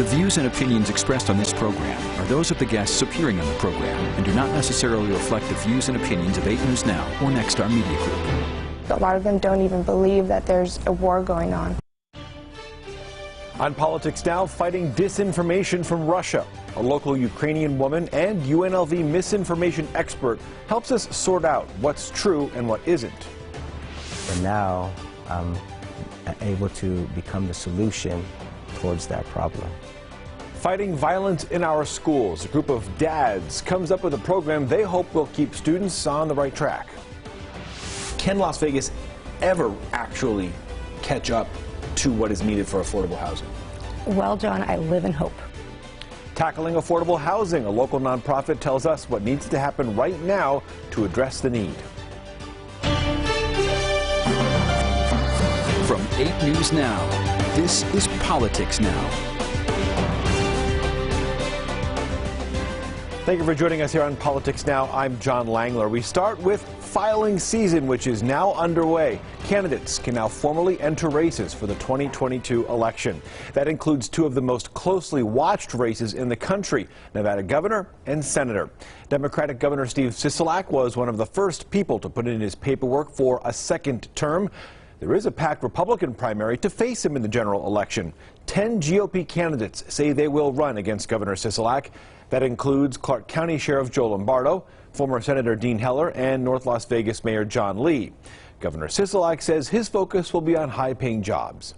The views and opinions expressed on this program are those of the guests appearing on the program and do not necessarily reflect the views and opinions of 8 News Now or Nexstar Media Group. A lot of them don't even believe that there's a war going on. On Politics Now, fighting disinformation from Russia. A local Ukrainian woman and UNLV misinformation expert helps us sort out what's true and what isn't. And now I'm able to become the solution towards that problem. Fighting violence in our schools. A group of dads comes up with a program they hope will keep students on the right track. Can Las Vegas ever actually catch up to what is needed for affordable housing? Well, John, I live in hope. Tackling affordable housing. A local nonprofit tells us what needs to happen right now to address the need. From 8 News Now, this is Politics Now. Thank you for joining us here on Politics Now. I'm John Langler. We start with filing season, which is now underway. Candidates can now formally enter races for the 2022 election. That includes 2 of the most closely watched races in the country, Nevada governor and senator. Democratic Governor Steve Sisolak was one of the first people to put in his paperwork for a second term. There is a packed Republican primary to face him in the general election. 10 GOP candidates say they will run against Governor Sisolak. That includes Clark County Sheriff Joe Lombardo, former Senator Dean Heller, and North Las Vegas Mayor John Lee. Governor Sisolak says his focus will be on high-paying jobs.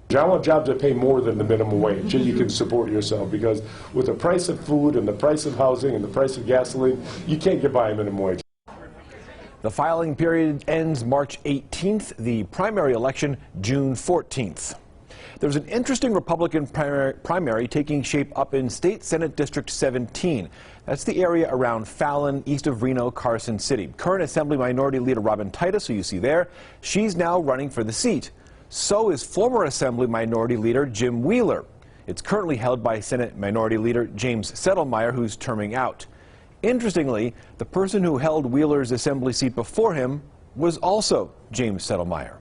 I want jobs that pay more than the minimum wage, so you can support yourself, because with the price of food and the price of housing and the price of gasoline, you can't get by a minimum wage. The filing period ends March 18th, the primary election June 14th. There's an interesting Republican primary taking shape up in State Senate District 17. That's the area around Fallon, east of Reno, Carson City. Current Assembly Minority Leader Robin Titus, who you see there, she's now running for the seat. So is former Assembly Minority Leader Jim Wheeler. It's currently held by Senate Minority Leader James Settlemyre, who's terming out. Interestingly, the person who held Wheeler's Assembly seat before him was also James Settlemyre.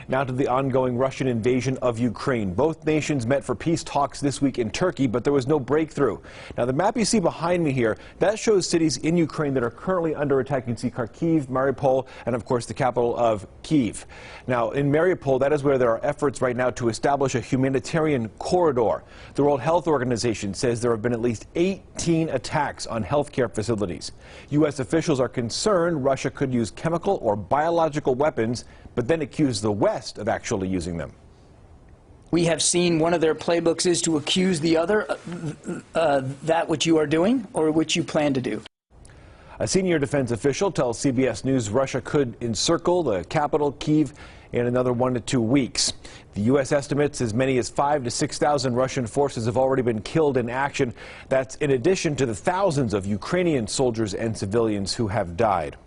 Now to the ongoing Russian invasion of Ukraine. Both nations met for peace talks this week in Turkey, but there was no breakthrough. Now, the map you see behind me here, that shows cities in Ukraine that are currently under attack. You can see Kharkiv, Mariupol, and of course the capital of Kyiv. Now, in Mariupol, that is where there are efforts right now to establish a humanitarian corridor. The World Health Organization says there have been at least 18 attacks on healthcare facilities. U.S. officials are concerned Russia could use chemical or biological weapons, but then accuse the West of actually using them. We have seen one of their playbooks is to accuse the other that which you are doing or which you plan to do. A senior defense official tells CBS News Russia could encircle the capital, Kyiv, in another 1 to 2 weeks. The U.S. estimates as many as 5,000 to 6,000 Russian forces have already been killed in action. That's in addition to the thousands of Ukrainian soldiers and civilians who have died.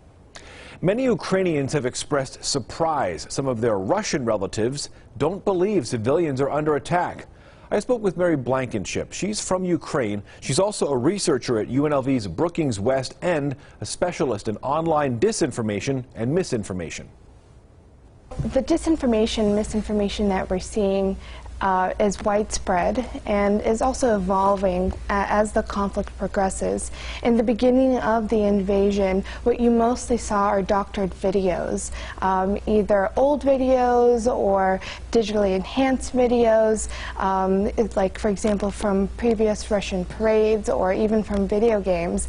Many Ukrainians have expressed surprise. Some of their Russian relatives don't believe civilians are under attack. I spoke with Mary Blankenship. She's from Ukraine. She's also a researcher at UNLV's Brookings West and a specialist in online disinformation and misinformation. The disinformation, misinformation that we're seeing is widespread and is also evolving as the conflict progresses. In the beginning of the invasion, what you mostly saw are doctored videos, either old videos or digitally enhanced videos, like, for example, from previous Russian parades or even from video games,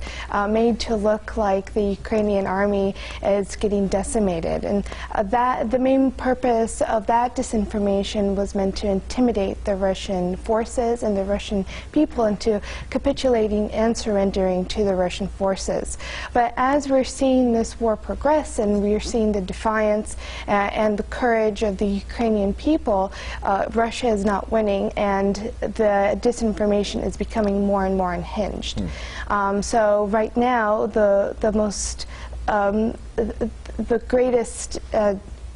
made to look like the Ukrainian army is getting decimated. And the main purpose of that disinformation was meant to intimidate the Russian forces and the Russian people into capitulating and surrendering to the Russian forces. But as we're seeing this war progress and we're seeing the defiance and the courage of the Ukrainian people, Russia is not winning, and the disinformation is becoming more and more unhinged. So right now, the greatest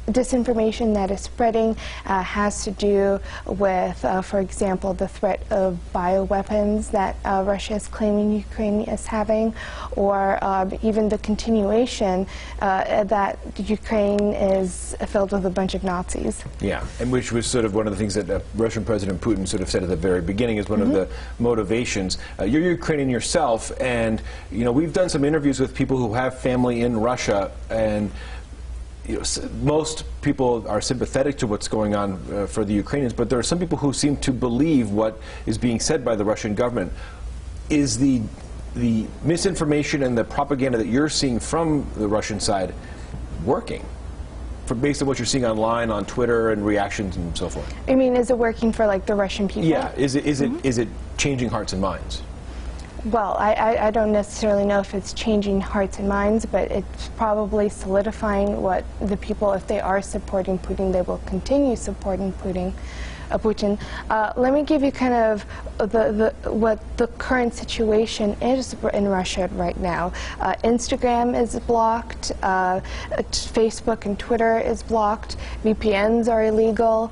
disinformation that is spreading has to do with, for example, the threat of bioweapons that Russia is claiming Ukraine is having, or even the continuation that Ukraine is filled with a bunch of Nazis. Yeah, and which was sort of one of the things that Russian President Putin sort of said at the very beginning is one of the motivations. You're Ukrainian yourself, and you know, we've done some interviews with people who have family in Russia, and you know, most people are sympathetic to what's going on for the Ukrainians, but there are some people who seem to believe what is being said by the Russian government. Is the misinformation and the propaganda that you're seeing from the Russian side working? Based on what you're seeing online, on Twitter, and reactions and so forth. I mean, is it working for like the Russian people? Yeah. Is it changing hearts and minds? Well, I don't necessarily know if it's changing hearts and minds, but it's probably solidifying what the people, if they are supporting Putin, they will continue supporting Putin. Let me give you kind of what the current situation is in Russia right now. Instagram is blocked, Facebook and Twitter is blocked, VPNs are illegal,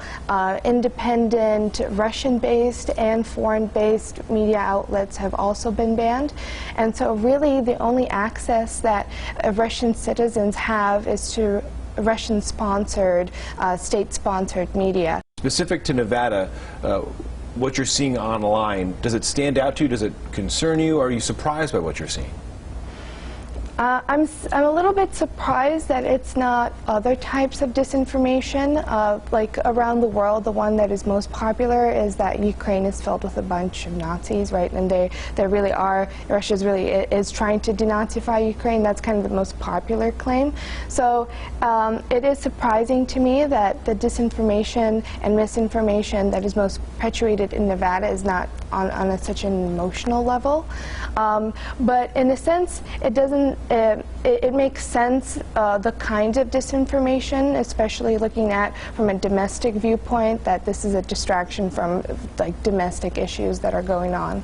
independent Russian-based and foreign-based media outlets have also been banned. And so really the only access that Russian citizens have is to Russian-sponsored, state-sponsored media. Specific to Nevada, what you're seeing online, does it stand out to you? Does it concern you? Are you surprised by what you're seeing? I'm a little bit surprised that it's not other types of disinformation. Like around the world, the one that is most popular is that Ukraine is filled with a bunch of Nazis, right? And they really are, Russia is trying to denazify Ukraine. That's kind of the most popular claim. So it is surprising to me that the disinformation and misinformation that is most perpetuated in Nevada is not on such an emotional level. But in a sense, it doesn't. It makes sense, the kind of disinformation, especially looking at from a domestic viewpoint, that this is a distraction from like domestic issues that are going on.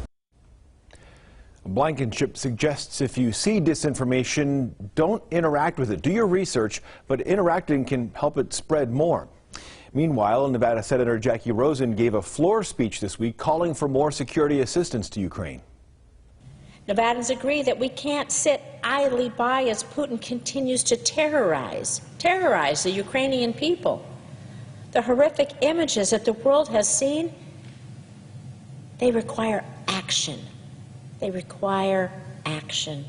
Blankenship suggests if you see disinformation, don't interact with it. Do your research, but interacting can help it spread more. Meanwhile, Nevada Senator Jackie Rosen gave a floor speech this week calling for more security assistance to Ukraine. Nevadans agree that we can't sit idly by as Putin continues to terrorize the Ukrainian people. The horrific images that the world has seen, they require action. They require action.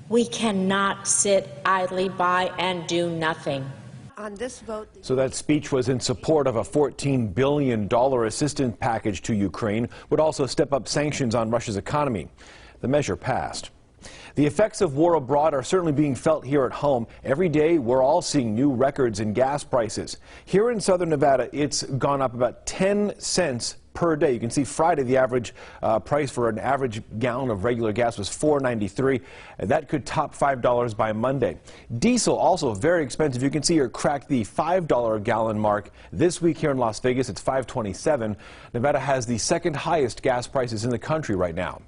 We cannot sit idly by and do nothing. On this vote, so that speech was in support of a $14 billion assistance package to Ukraine, would also step up sanctions on Russia's economy. The measure passed. The effects of war abroad are certainly being felt here at home. Every day, we're all seeing new records in gas prices. Here in southern Nevada, it's gone up about 10 cents per day. You can see Friday, the average price for an average gallon of regular gas was $4.93. That could top $5 by Monday. Diesel also very expensive. You can see here cracked the $5 a gallon mark. This week here in Las Vegas, it's $5.27. Nevada has the second highest gas prices in the country right now.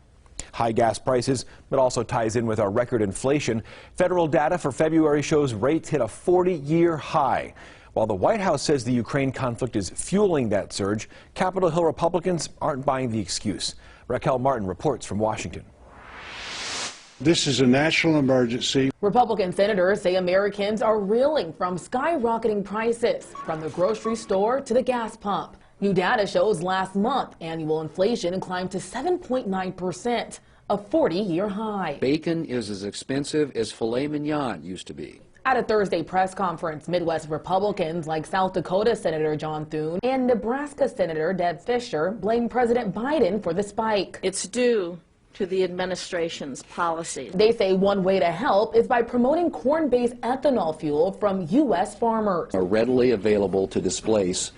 High gas prices, but also ties in with our record inflation. Federal data for February shows rates hit a 40-year high. While the White House says the Ukraine conflict is fueling that surge, Capitol Hill Republicans aren't buying the excuse. Raquel Martin reports from Washington. This is a national emergency. Republican senators say Americans are reeling from skyrocketing prices, from the grocery store to the gas pump. New data shows last month annual inflation climbed to 7.9%, a 40-year high. Bacon is as expensive as filet mignon used to be. At a Thursday press conference, Midwest Republicans like South Dakota Senator John Thune and Nebraska Senator Deb Fischer blamed President Biden for the spike. It's due to the administration's policies. They say one way to help is by promoting corn-based ethanol fuel from U.S. farmers. Are readily available to displace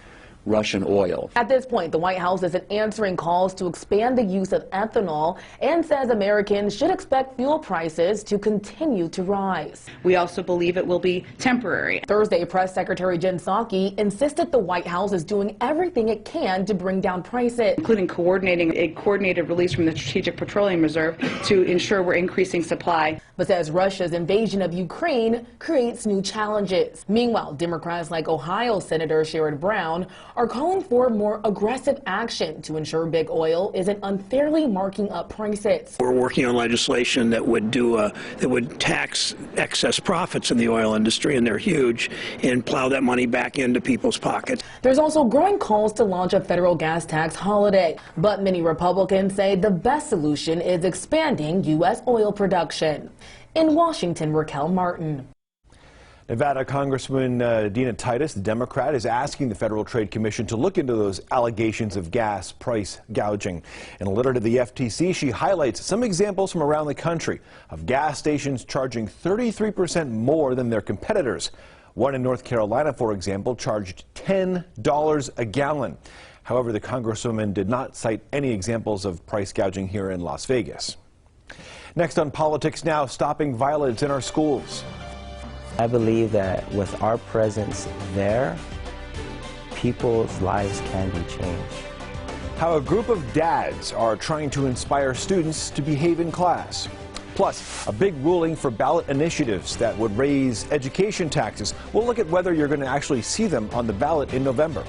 Russian oil. At this point, the White House isn't answering calls to expand the use of ethanol and says Americans should expect fuel prices to continue to rise. We also believe it will be temporary. Thursday, Press Secretary Jen Psaki insisted the White House is doing everything it can to bring down prices, including coordinating a coordinated release from the Strategic Petroleum Reserve to ensure we're increasing supply. But says Russia's invasion of Ukraine creates new challenges. Meanwhile, Democrats like Ohio Senator Sherrod Brown are calling for more aggressive action to ensure big oil isn't unfairly marking up prices. We're working on legislation that would tax excess profits in the oil industry, and they're huge, and plow that money back into people's pockets. There's also growing calls to launch a federal gas tax holiday, but many Republicans say the best solution is expanding U.S. oil production. In Washington, Raquel Martin. Nevada Congresswoman Dina Titus, the Democrat, is asking the Federal Trade Commission to look into those allegations of gas price gouging. In a letter to the FTC, she highlights some examples from around the country of gas stations charging 33% more than their competitors. One in North Carolina, for example, charged $10 a gallon. However, the Congresswoman did not cite any examples of price gouging here in Las Vegas. Next on Politics Now, stopping violence in our schools. I believe that with our presence there, people's lives can be changed. How a group of dads are trying to inspire students to behave in class. Plus, a big ruling for ballot initiatives that would raise education taxes. We'll look at whether you're going to actually see them on the ballot in November.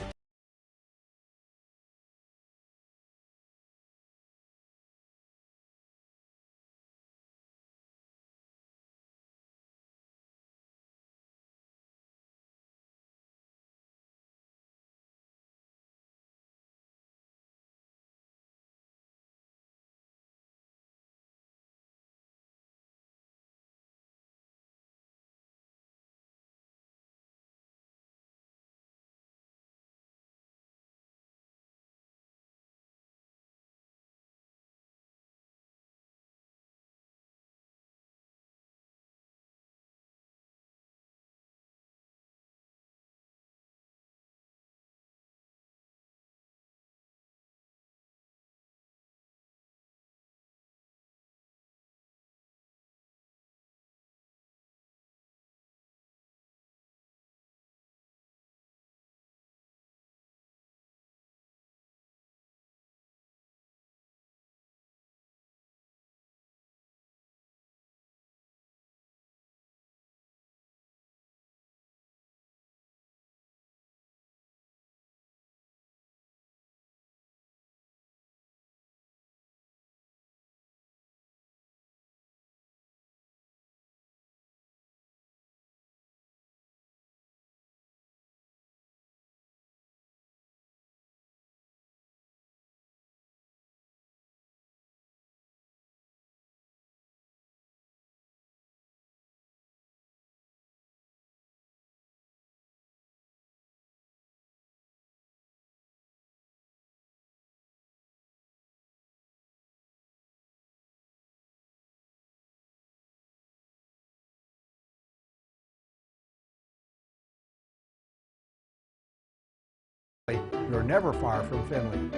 You're never far from Finley.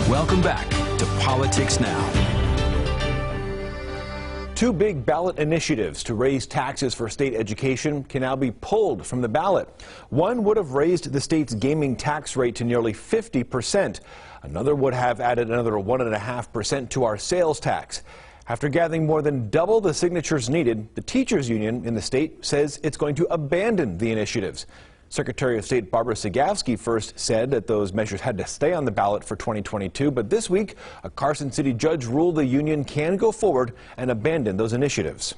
Welcome back to Politics Now. Two big ballot initiatives to raise taxes for state education can now be pulled from the ballot. One would have raised the state's gaming tax rate to nearly 50%. Another would have added another 1.5% to our sales tax. After gathering more than double the signatures needed, the teachers union in the state says it's going to abandon the initiatives. Secretary of State Barbara Sagavsky first said that those measures had to stay on the ballot for 2022, but this week a Carson City judge ruled the union can go forward and abandon those initiatives.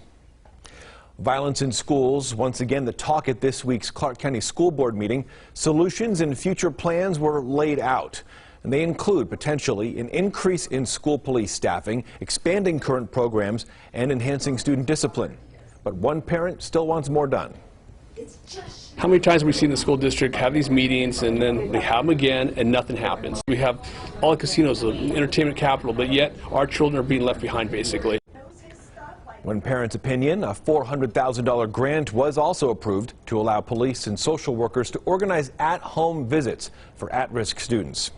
Violence in schools, once again the talk at this week's Clark County School Board meeting. Solutions and future plans were laid out, and they include potentially an increase in school police staffing, expanding current programs, and enhancing student discipline. But one parent still wants more done. How many times have we seen the school district have these meetings and then they have them again and nothing happens? We have all the casinos, the entertainment capital, but yet our children are being left behind basically. One parent's opinion, a $400,000 grant was also approved to allow police and social workers to organize at-home visits for at-risk students.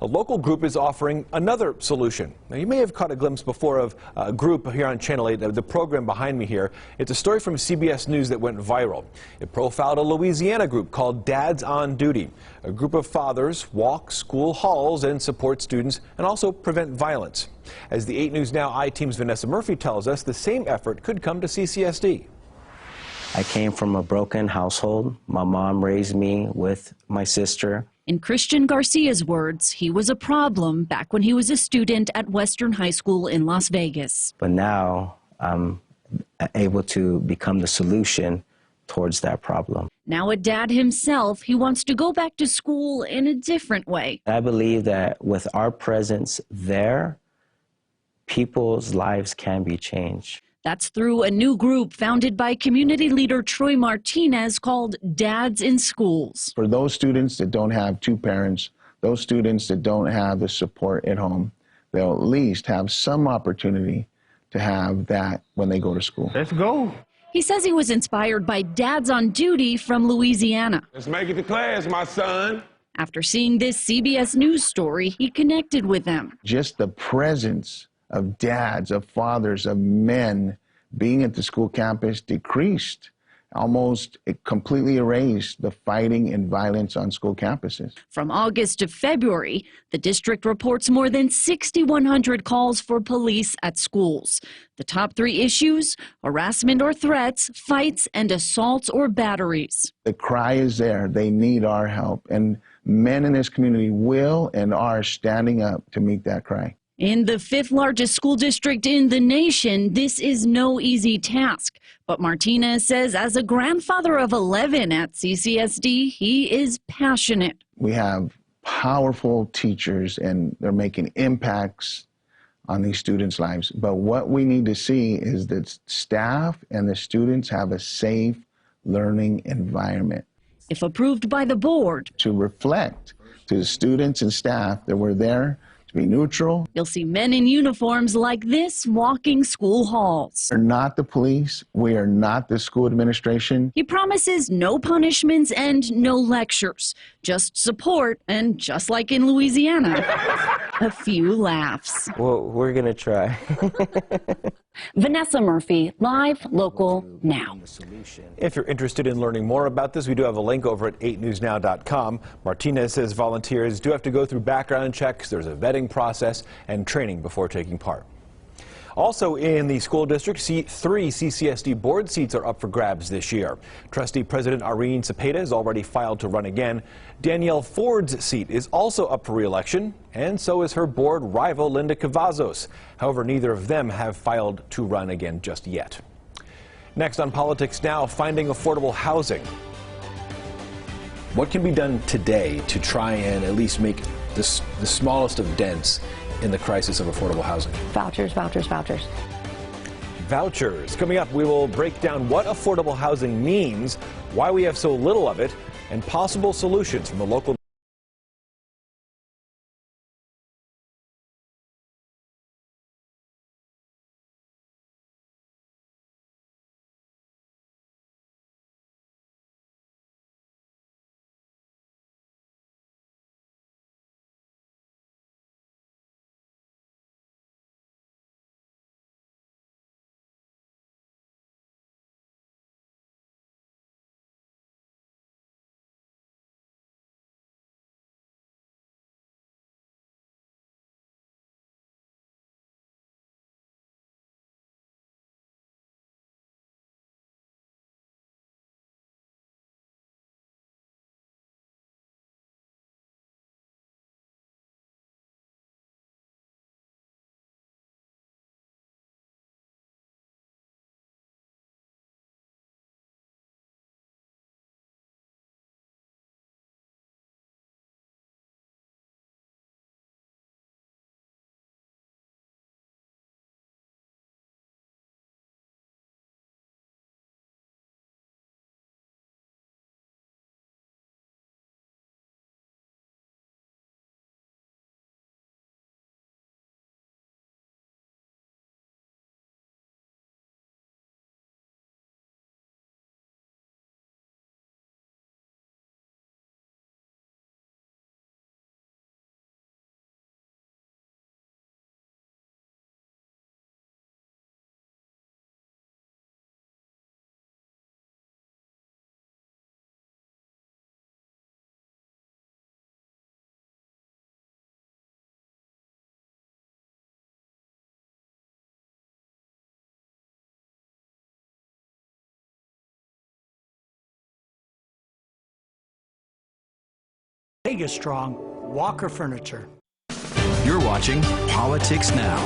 A local group is offering another solution. Now, you may have caught a glimpse before of a group here on Channel 8, the program behind me here. It's a story from CBS News that went viral. It profiled a Louisiana group called Dads on Duty. A group of fathers walk school halls and support students and also prevent violence. As the 8 News Now I-Team's Vanessa Murphy tells us, the same effort could come to CCSD. I came from a broken household. My mom raised me with my sister. In Christian Garcia's words, he was a problem back when he was a student at Western High School in Las Vegas. But now I'm able to become the solution towards that problem. Now a dad himself, he wants to go back to school in a different way. I believe that with our presence there, people's lives can be changed. That's through a new group founded by community leader Troy Martinez called Dads in Schools. For those students that don't have two parents, those students that don't have the support at home, they'll at least have some opportunity to have that when they go to school. Let's go. He says he was inspired by Dads on Duty from Louisiana. Let's make it to class, my son. After seeing this CBS News story, he connected with them. Just the presence of dads, of fathers, of men being at the school campus decreased, almost completely erased the fighting and violence on school campuses. From August to February, the district reports more than 6,100 calls for police at schools. The top 3 issues: harassment or threats, fights, and assaults or batteries. The cry is there. They need our help. And men in this community will and are standing up to meet that cry. In the 5th largest school district in the nation, this is no easy task. But Martinez says as a grandfather of 11 at CCSD, he is passionate. We have powerful teachers and they're making impacts on these students' lives. But what we need to see is that staff and the students have a safe learning environment. If approved by the board, to reflect to the students and staff that we're there to be neutral. You'll see men in uniforms like this walking school halls. We're not the police. We are not the school administration. He promises no punishments and no lectures, just support, and just like in Louisiana, a few laughs. Well, we're going to try. Vanessa Murphy, live, local, now. If you're interested in learning more about this, we do have a link over at 8newsnow.com. Martinez says volunteers do have to go through background checks. There's a vetting process and training before taking part. Also in the school district, 3 CCSD board seats are up for grabs this year. Trustee President Irene Cepeda has already filed to run again. Danielle Ford's seat is also up for re-election, and so is her board rival Linda Cavazos. However, neither of them have filed to run again just yet. Next on Politics Now, finding affordable housing. What can be done today to try and at least make the smallest of dents in the crisis of affordable housing? Vouchers, vouchers, vouchers. Vouchers. Coming up, we will break down what affordable housing means, why we have so little of it, and possible solutions from the local Vegas strong, Walker Furniture. You're watching Politics Now.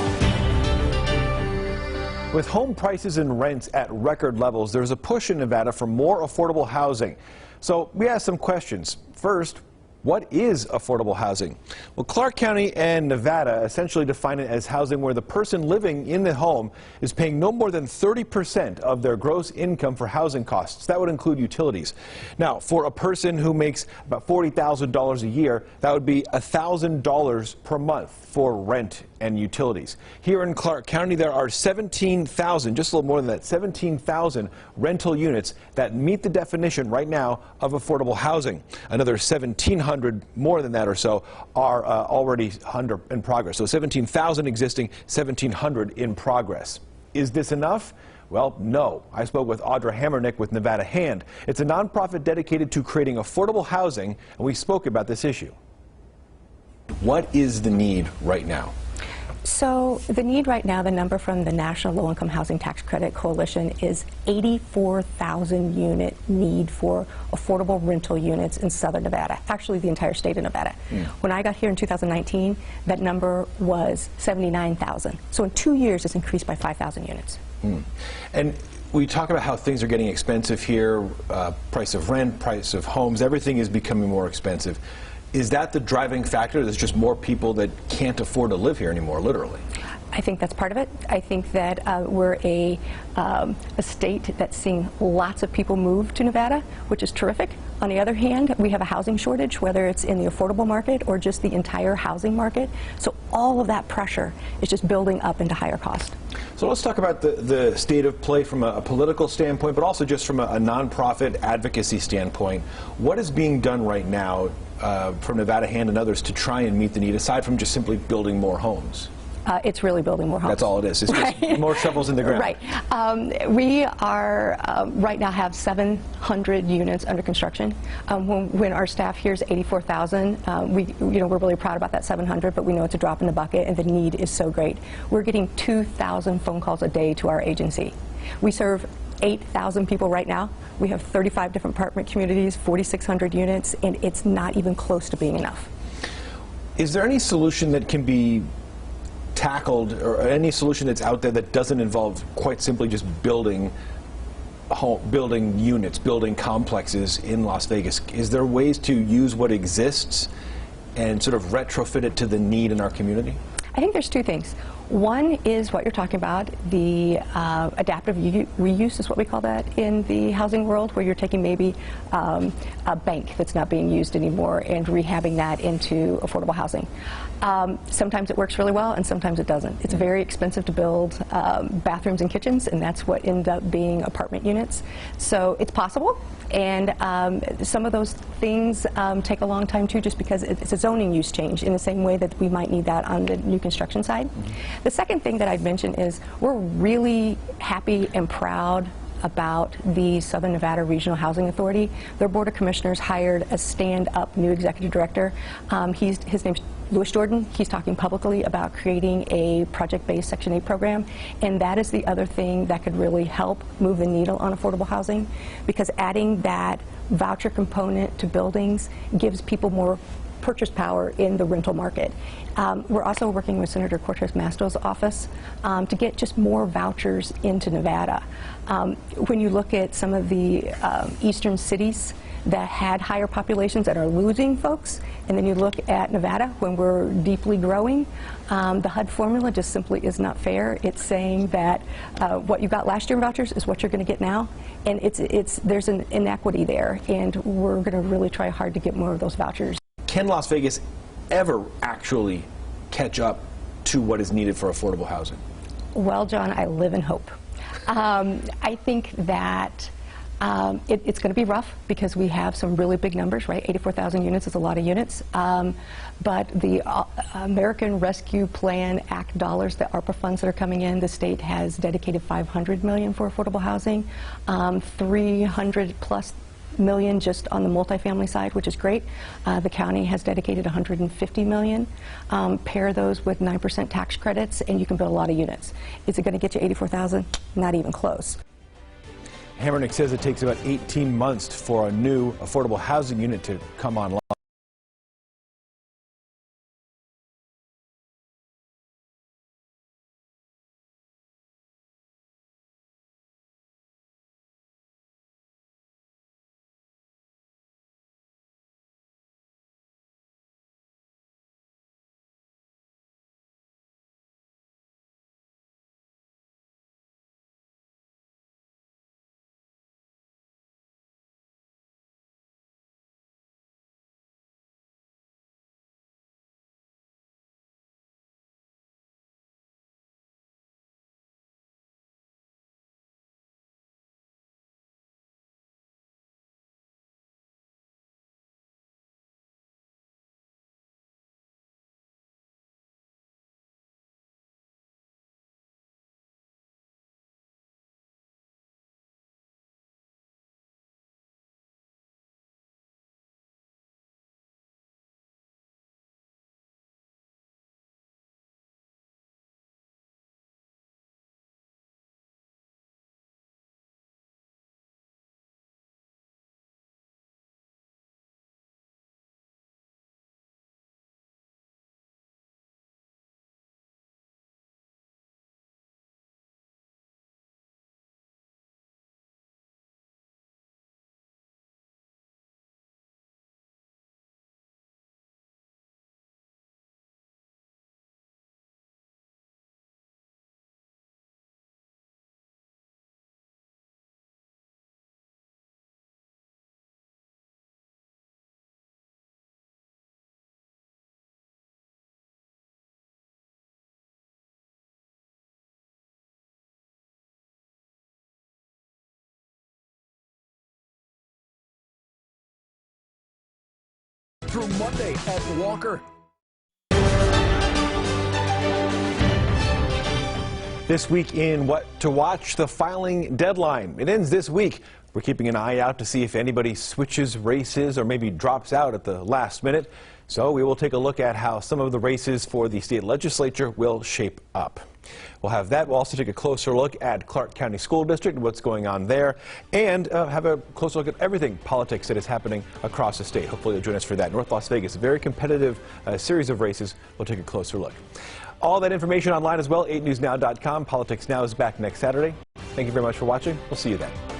With home prices and rents at record levels, there's a push in Nevada for more affordable housing. So we asked some questions. First, what is affordable housing? Well, Clark County and Nevada essentially define it as housing where the person living in the home is paying no more than 30% of their gross income for housing costs. That would include utilities. Now, for a person who makes about $40,000 a year, that would be $1,000 per month for rent and utilities. Here in Clark County, there are 17,000, just a little more than that, 17,000 rental units that meet the definition right now of affordable housing. Another 1,700 more than that or so are already in progress. So 17,000 existing, 1,700 in progress. Is this enough? Well, no. I spoke with Audra Hammernick with Nevada Hand. It's a nonprofit dedicated to creating affordable housing, and we spoke about this issue. What is the need right now? So the need right now, the number from the National Low-Income Housing Tax Credit Coalition is 84,000 unit need for affordable rental units in southern Nevada, actually the entire state of Nevada. When I got here in 2019, that number was 79,000. So in 2 years, it's increased by 5,000 units. And we talk about how things are getting expensive here, price of rent, price of homes, everything is becoming more expensive. Is that the driving factor? There's just more people that can't afford to live here anymore, literally. I think that's part of it. I think that we're a state that's seeing lots of people move to Nevada, which is terrific. On the other hand, we have a housing shortage, whether it's in the affordable market or just the entire housing market. So all of that pressure is just building up into higher cost. So let's talk about the state of play from a political standpoint, but also just from a nonprofit advocacy standpoint. What is being done right now from Nevada Hand and others to try and meet the need, aside from just simply building more homes? It's really building more homes. That's all it is. It's just more shovels in the ground. Right. We are right now have 700 units under construction. When our staff here is 84,000, we're really proud about that 700, but we know it's a drop in the bucket, and the need is so great. We're getting 2,000 phone calls a day to our agency. We serve 8,000 people right now. We have 35 different apartment communities, 4,600 units, and it's not even close to being enough. Is there any solution that can be tackled, or any solution that's out there that doesn't involve quite simply just building units, building complexes in Las Vegas? Is there ways to use what exists and sort of retrofit it to the need in our community? I think there's two things. One is what you're talking about, the adaptive reuse is what we call that in the housing world, where you're taking maybe a bank that's not being used anymore and rehabbing that into affordable housing. Sometimes it works really well and sometimes it doesn't. It's very expensive to build bathrooms and kitchens, and that's what end up being apartment units. So it's possible, and some of those things take a long time too, just because it's a zoning use change in the same way that we might need that on the new construction side. The second thing that I'd mention is we're really happy and proud about the Southern Nevada Regional Housing Authority. Their Board of Commissioners hired a stand-up new executive director. His name's Louis Jordan. He's talking publicly about creating a project-based Section 8 program, and that is the other thing that could really help move the needle on affordable housing, because adding that voucher component to buildings gives people more purchase power in the rental market. We're also working with Senator Cortez Masto's office to get just more vouchers into Nevada. When you look at some of the eastern cities that had higher populations that are losing folks, and then you look at Nevada when we're deeply growing, the HUD formula just simply is not fair. It's saying that what you got last year in vouchers is what you're going to get now, and there's an inequity there, and we're going to really try hard to get more of those vouchers. Can Las Vegas ever actually catch up to what is needed for affordable housing? Well, John, I live in hope. I think that it's going to be rough because we have some really big numbers, right? 84,000 units is a lot of units. But the American Rescue Plan Act dollars, the ARPA funds that are coming in, the state has dedicated $500 million for affordable housing, 300 plus million just on the multifamily side, which is great. The county has dedicated $150 million. Pair those with 9% tax credits, and you can build a lot of units. Is it going to get you 84,000? Not even close. Hammernick says it takes about 18 months for a new affordable housing unit to come online. through Monday at Walker. This week in What to Watch, the filing deadline. It ends this week. We're keeping an eye out to see if anybody switches races or maybe drops out at the last minute. So we will take a look at how some of the races for the state legislature will shape up. We'll have that. We'll also take a closer look at Clark County School District and what's going on there, and have a closer look at everything politics that is happening across the state. Hopefully you'll join us for that. North Las Vegas, a very competitive series of races. We'll take a closer look. All that information online as well, 8newsnow.com. Politics Now is back next Saturday. Thank you very much for watching. We'll see you then.